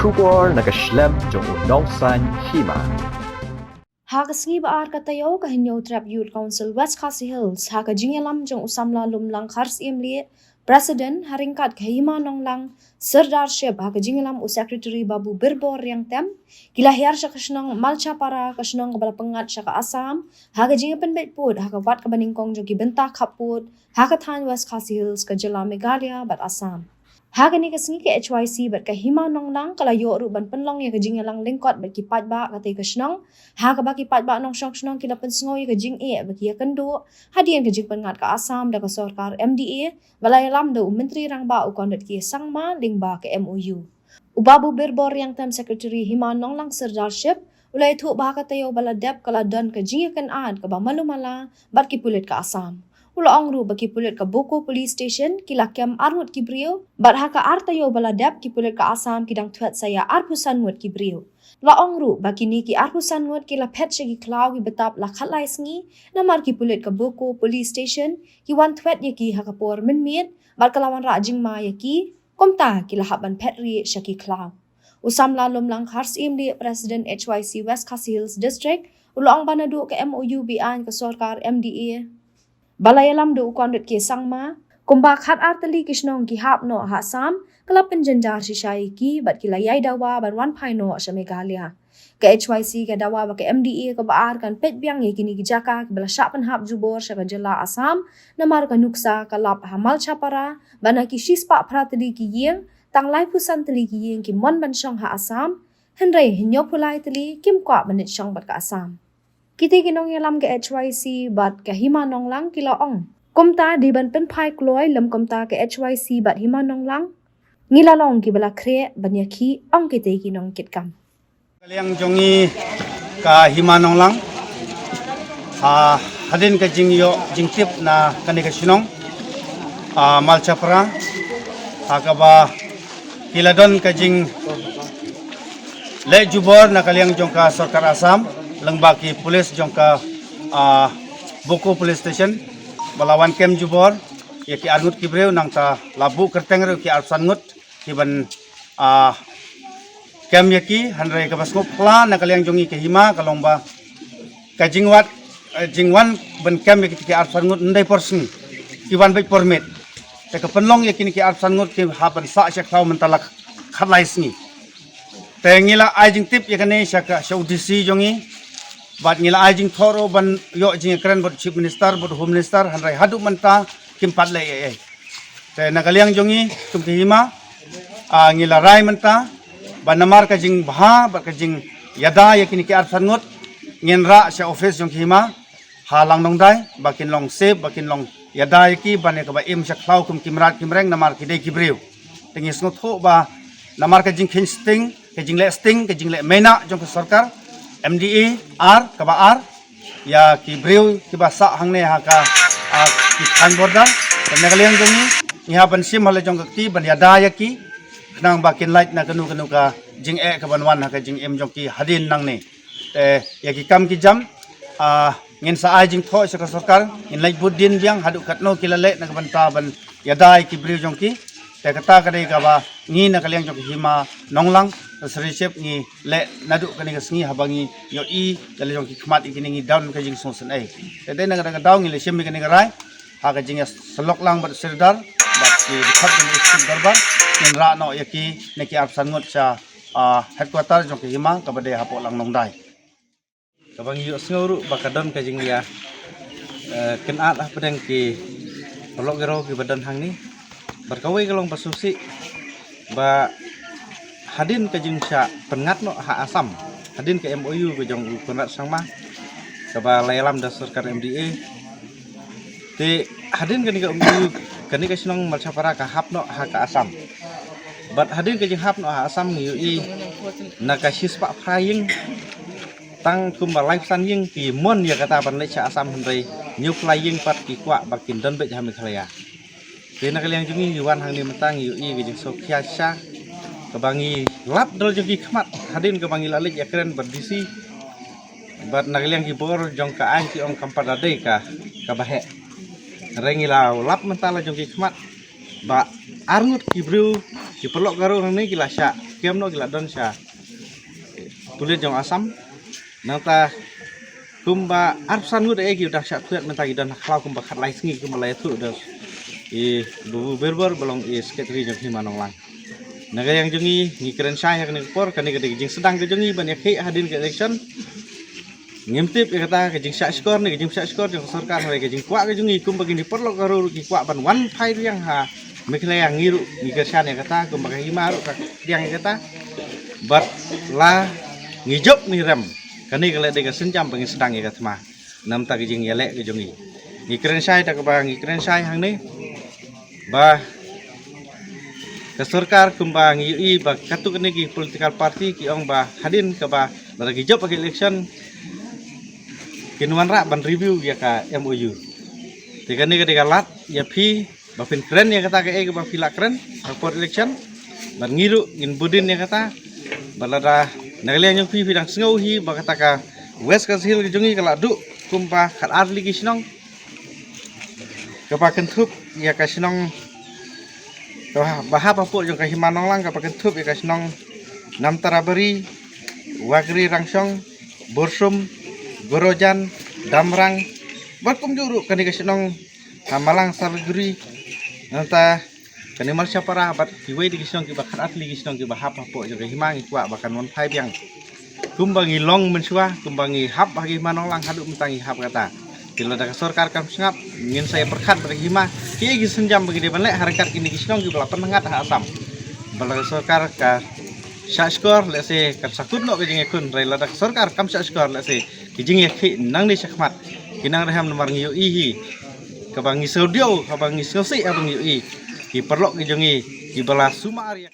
Shubor nakaslem jong udongsan hima. Hagasngi baar katayo kahinyo Trap Youth Council West Khasi Hills haka jingelam jong usamla lumlang khars imli President haringkat kahima nonglang Sirdarship haka jingelam Secretary Babu Birbor yang tem kilahir sya kasnong malcha para kasnong kabala pengat sya ka Assam haka jingepen betpud haka wat kabaningkong jong kibenta kaput haka than West Khasi Hills ka jela Meghalaya bat Assam. Haga ni kasngi ke HYC bat kahima nonglang kalayo ru ban penlong ya kajing lang lingkot bat kipat ba katay kasnong haga ba kipat ba nong snong kila pensngoy kajing baki ya kendo hadian kajing pengat ka Assam da ka sarkar MDA balay lam da menteri rang ba ukon dat ki sangma ling ba ke MOU Ubabu Birbor yang tem secretary hima nonglang Sirdarship ulay thu ba katayo bala dep kala don kajing kan ad ka ba malumala bat ki pulit ka Assam Ulaong ru bagi pulit ka Boko Police Station kilakyam armut kibrio bat haka artayo baladap ki pulit ka Assam kidang tuat saya arpusan mut kibrio laong ru bagi ni ki arpusan mut kila pet segi klaw ki betap la khatlai sngi namar ki pulit ka Boko Police Station ki wan tuat ye ki haka por minmiet bat kalawan ra jingma ye ki komta kila haban pet ri syaki klaw usam lalom lang khars imli President HYC West Khasi Hills District ulaong banadu ka MOU bian ka sarkar MDA Balayalam do ukondot ke sangma, kumba khat artali kishnong ki hap no ha Assam, kala penjenjar shishay ki bat kilayay dawa ban wan pai no sa Meghalaya. Ka HYC ka dawa ba ka MDA ka baar kan pet biang ye kini kijaka bala syapan hap jubor sa jela Assam, namar ka nuksa kalap hamal chapara, bana ki shispa pratali ki yeng, tang lai pusan tali ki yeng ki mon ban syong ha Assam, henry hinyopulay tali kim kwa banit syong bat ka Assam. Kiti kinong yalam ke HYC bat ke hima nonglang kilaong. Komta di ban pen pai kloy lam komta ke HYC bat hima nonglang. Ngilalong ki bala kre banyaki ong kiti kinong kitkam. Kaliang jongi ka hima nonglang. Hadin ka jingyo jingtip na kanika sinong. Malchapra. Hakaba kiladon ka jing le jubor na kaliang jong ka sarkar Assam. Lengbaki polis jongka Boko Police Station balawan kem jubor ya ki arngut kibreu nang ta labu kerteng ki arsan ngut ki ban kem yaki hanre ka basngop kla na kaliang jongi ke hima kalongba ka jingwan ban kem yaki ki arsan ngut ndai porsen ki wan bai permit te ka penlong yaki ki arsan ngut ki haban sa syak tau mentalak khatlai sngi te ngila ajing tip yakane syaka saudisi jongi bat ngila ajing thoro ban yo jing kran bot chief minister bot home minister hanrai hadu manta kimpat le te nakaliang jongi tum hima ngila rai manta banamar ka jing bha bat ka jing yada yakini ki arsan ngot ngenra sya office jong hima halang nong dai bakin long save bakin long yada yaki bane ka ba im sya klau kum kimrat kimreng namar ki dei kibreu tingis ngot ho ba namar ka jing khin sting ka jing le mena jong ka sarkar MDA R kabaar ya ki breu ki basa hangne ha ka ki than borda nakaliang jongi iha ban sim hale jong ki ban ya da ya ki nang bakin light na kanu ka jing ka ban wan ha ka jing em jong ki hadin nang ne te ya ki kam ki jam ngin sa ai jing tho sa ka sarkar in light budin biang hadu katno ki lale na ban ta ban ya da ki breu jong ki te kata ka dei ka ba ngi nakaliang jong ki hima nonglang Sirdarship ni le nadu kani kasngi habangi yo I dali jong ki khmat ikini ngi down ka jing sonsen ai tede na ga daw ngi le shem kani garai ha ka jing selok lang bat sirdar bat ki khat ni sip darbar nin ra no yaki neki arsan ngot cha headquarter jong ki hima ka bade hapo lang nong dai kabangi yo sngoru bakadon ka jing ya kenat ah pedang ki olok gero ki badan hang ni berkawai kalong pasusi ba hadin ke jing sya pengat no ha Assam hadin ke MOU ke jong konrat sangma ke ba layalam da sarkar MDA te hadin ke ni ke MOU ke ni ke sinong malchapara ka hap no ha ka Assam bat hadin ke jing hap no ha Assam ni I na ka sispa phaying tang kum ba life san ying ki mon ya kata ban le cha Assam hendai new flying pat ki kwa bakin don be ha Meghalaya te na kaliang jungi yuan hang ni mentang I ke jing sokya sha kebangi lap dol jogi khmat hadin kebangi lalik ya keren berdisi bat nakaliang kibor jong ka an ki ong kampat ade ka bahe rengi lau lap mentala jogi khmat ba arngut kibru ki perlok garu nang ni gila sya kem no gila don sya tulis jong asam nanta kumba arsan ngut ki udah sya tuet menta gi don khlau kumba khat lai sngi kumba lai tu udah bu berber belong sekretari jong hima nong lang naga yang jongi ni keren saya kan por kan ni jing sedang ke jongi banyak ke hadin ke election ngimtip kata ke jing skor ni ke jing skor jong sarkar ke jing kwa ke jongi kum begini perlo garu ki kwa ban wan phai yang ha mekle yang ngiru ni kersan ya kata kum bagai hima ru yang kata bat la ngijop ni rem kan ni kale de ke senjam begini sedang ya kata mah nam ta ke jing yelek ke jongi ni keren saya tak ke bang ni keren saya hang ni bah ke sarkar kumbang UI ba katu kene ki political party ki ong ba hadin ke ba lagi job bagi election kinuan ra ban review ya ka MOU tiga ni ketika lat ya pi ba fin keren ya kata ke ba pila keren for election ban ngiru in budin ya kata balada nagalian yang pi bidang sengau hi ba kata ka west ka sil jungi kala du kumpa khat arli ki sinong ke ba kentup ya ka sinong bahap apa jong kahima nong lang kapaken tup ya kasnong nam tarabari wagri rangsong borsum gorojan damrang barkum juru kani kasnong hamalang salguri nanta kani mal syapara bat kiwai di kasnong ki bakhat atli kasnong ki bahap apa jong kahima ngi kwa bakan mon phai biang kumbangi long mensua kumbangi hap bagi manong lang hadu mentangi hap kata bila ada sarkar kam sengap ingin saya perkat bagi hima ki gi senjam bagi de banlek harakat ini kisnong gi bala penengat ha asam bala sarkar ka syakor lese ka sakut no ke jing ekun rai lada sarkar kam syakor lese ki jing ek nang ni sakmat kinang reham nomor ngiu hi ka bangi saudio ka bangi sosi abang ngiu ki perlok ki jongi ki bala sumar ya